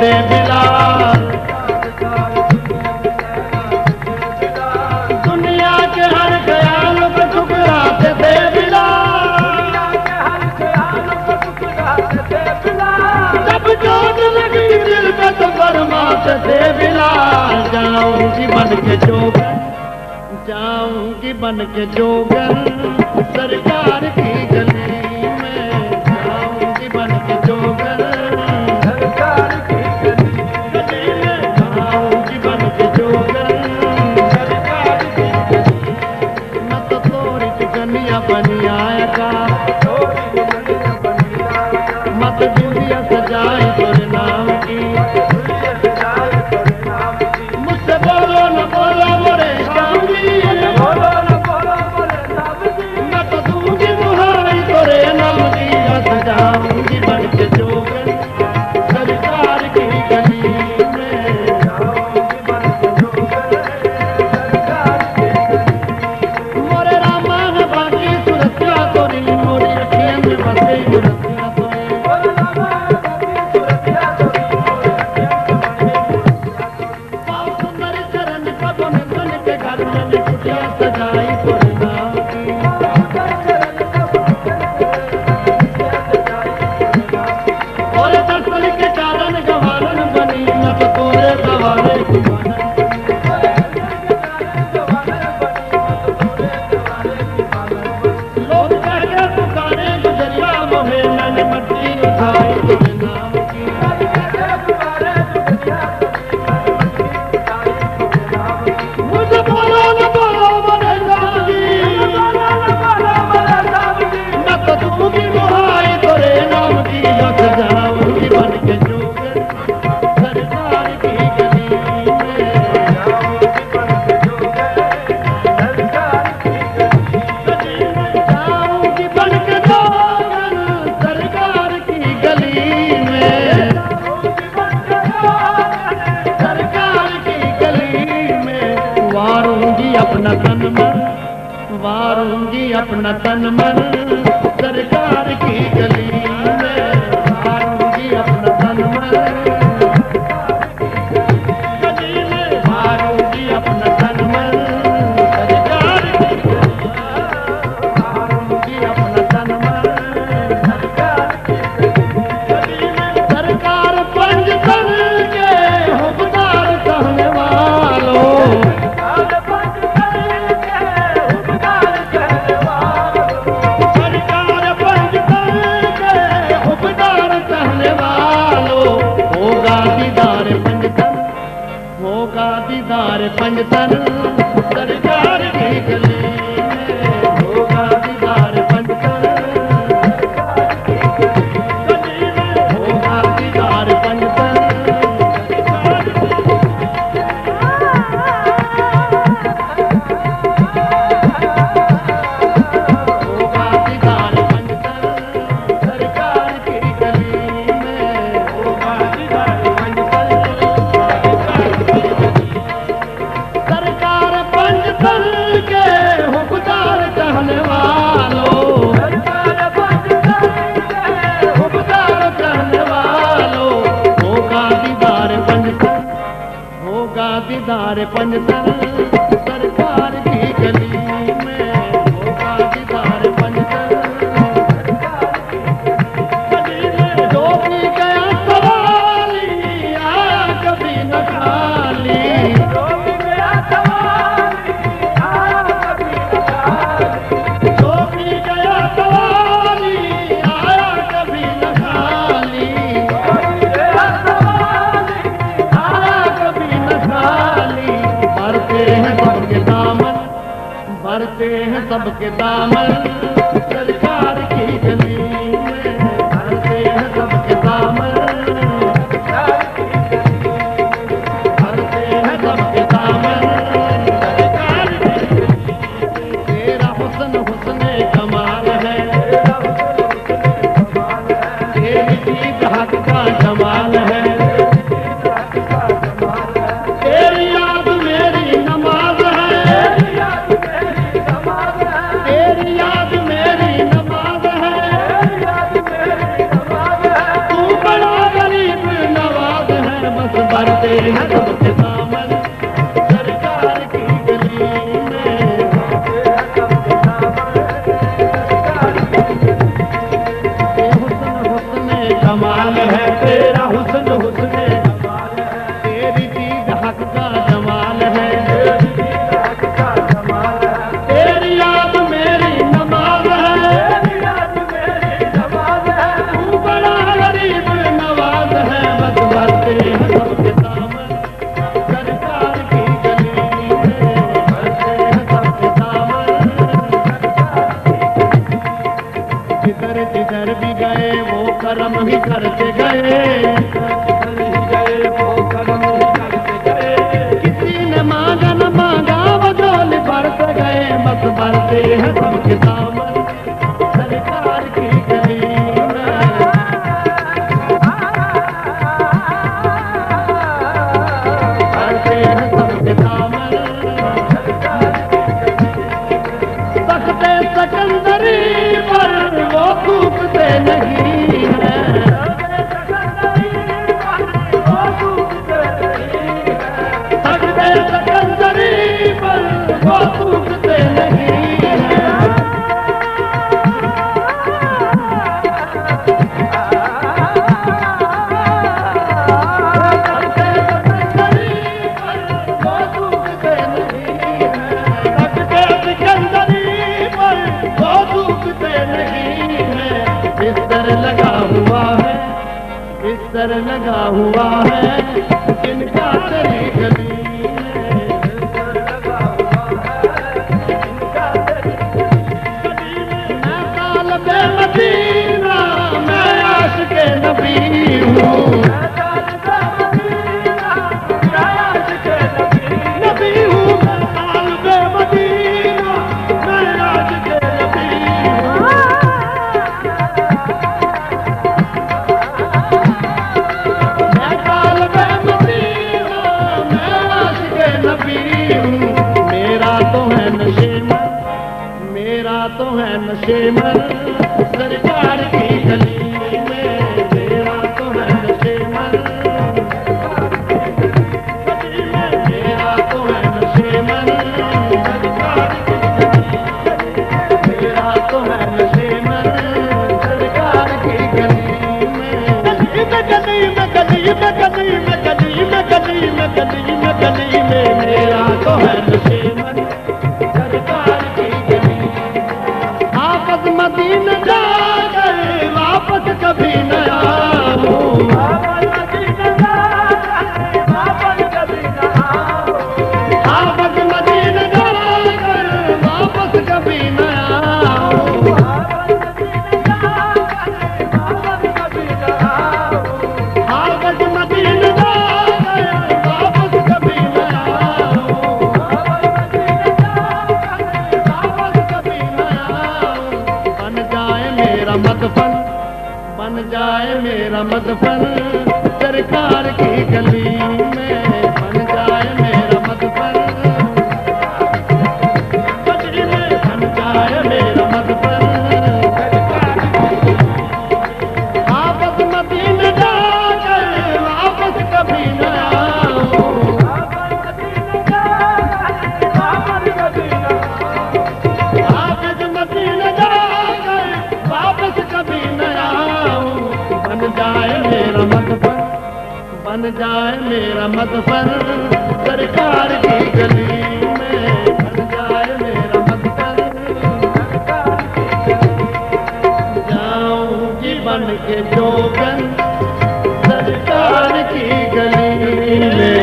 दे बिलाल। दुनिया के हर ख्याल को ठुकराते थे बिलाल। जब चोट लगी दिल पे तो फरमाते थे बिलाल, जाऊंगी बन के जोगन, जाऊंगी बन के जोगन सरकार की गली में, जाऊंगी बन के जोगन सरकार की गली में, जाऊंगी बन के जोगन सरकार की गली। मैं तो थोड़ी गनिया बनी आया का, मत दुनिया सजाई तोरे नाम की, मुझसे बोलो न बोलो मोरे शामी, मैं तो दूंगी दुहाई तोरे नाम की, सजाऊंगी बन के जोगन सरकार की गली में, जाऊंगी बन के जोगन सरकार की गली। मोरे रामा है बाकी सुरक्षा तोरी, मोरी अखियां में बसे सुरक्षा तोरी, मोरे रामा है बाकी सुरक्षा तोरी, मोरी अखियां में बसे सुरक्षा तोरी। पाँव सुंदर चरण कदम में बन के घर में कुटिया सजाई तोरे नाम की, और दर्शन के कारण गवालन बनी, मैं तो तोरे सवारे दीवाना, लोग कहते पुकारे गुजरिया मोहे, मैंने मट्टी उठाई तोरे नाम की, मुझे बोलो न बोलो मोरे जागी, मैं तो दूंगी दुहाई तोरे नाम की, सजाऊंगी बन के जोगन सरकार की गली में, जाऊंगी बन के जोगन सरकार की गली में, जाऊंगी बन के जोगन सरकार की गली में, जाऊंगी बन के जोगन सरकार की गली में। वारूंगी अपना तन मन, वारूंगी अपना तन मन सरकार की गली में, वारूंगी अपना तन मन गली में, वारूंगी अपना तन मन सरकार की गली में, वारूंगी अपना तन मन सरकार की गली में। सरकार पंजतन के हुक्मदार कहने वालों, सरकार पंजतन के हुक्मदार कहने वालों, होगा दीदार पंजतन, होगा दीदार पंजतन सरकार की गली में, होगा दीदार पंजतन सरकार की गली में, होगा दीदार पंजतन सरकार की गली में। होगा दीदार पंजतन सरकार की गली में, होगा दीदार पंजतन सरकार की गली। सरकार पंजतन के हुक्मदार कहने वालों, सरकार पंजतन के हुक्मदार कहने वालों, होगा दीदार पंजतन, होगा दीदार पंजतन सरकार की गली में, होगा दीदार पंजतन सरकार की गली में। जो भी गया सवाली आया कभी न खाली, जो भी गया सवाली आया कभी न खाली, जो भी गया सवाली आया कभी न खाली, जो भी गया सवाली आया कभी न खाली। भरते हैं सबके दामन, भरते हैं सबके दामन सरकार की गली में, भरते हैं सबके दामन सरकार की गली में, भरते हैं सबके दामन सरकार की गली में। तेरा हुस्न हुस्ने कमाल है, तेरी जीत हक का जमाल है, तेरी याद मेरी नमाज है, तेरी याद मेरी नमाज है, तू बड़ा गरीब नवाज है, हैं सबके दामन सरकार की गली में। हुस्न कमाल है तेरा हुस्न हुस्न कमाल है, तेरी दीद हक का जमाल है, तेरी याद मेरी नमाज है, तू बड़ा गरीब नवाज है। बस भरते हैं सबके दामन सरकार की गली में, भरते हैं सबके दामन। जिधर जिधर भी गए वो करम ही करते गए, किसी ने मांगा न मांगा वो झोली भरते गए। बस भरते हैं सबके दामन सरकार की गली में, भरते हैं सबके दामन। तख्ते सिकंदरी पर वो थूकते नहीं है, तख्ते सिकंदरी पर वो थूकते नहीं है। तख्ते सिकंदरी पर वो थूकते नहीं है, तख्ते सिकंदरी पर वो थूकते नहीं है। बिस्तर लगा हुआ है, बिस्तर लगा हुआ है जिनका तेरी गली में, बिस्तर लगा हुआ है जिनका तेरी गली में। मैं तालिबे मदीना मैं आशिक़े नबी हूँ, मैं तालिबे मदीना मैं आशिक़े नबी हूँ, मैं तालिबे मदीना मैं आशिक़े नबी हूँ। मैं तालिबे मदीना मैं आशिक़े नबी हूँ। मेरा तो है नशेमन, मेरा तो है नशेमन सरकार की गली में, मेरा तो है नशेमन गली में, मेरा तो है नशेमन सरकार की गली में, मेरा तो है नशेमन सरकार की गली में। गली में गली में गली में गली में गली में गली में गली में गली में, मेरा तो है नशेमन सरकार की गली। आपस मदीने जाकर वापस कभी न आऊं, आपस मदीने जाकर वापस कभी न आऊं, आपस मदीने जाकर वापस कभी न आऊं, आपस मदीने जाकर वापस कभी न आऊं, आपस मदीने जाकर वापस कभी न आऊं, आपस मदीने जाकर वापस कभी न आऊं। बन जाए मेरा मदफन, बन जाए मेरा मदफन सरकार की गली में, बन जाए मेरा मदफन गली में, बन जाए मेरा मदफन सरकार की गली में। आपस मदीने जाकर वापस कभी न आऊं, आपस मदीने जाकर वापस कभी न आऊं, आपस मदीने जाकर वापस कभी न आऊं। बन जाए मेरा मदफन, बन जाए मेरा मदफन सरकार की गली में, बन जाए मेरा मदफन सरकार की गली में। जाऊंगी बन के जोगन सरकार की गली में।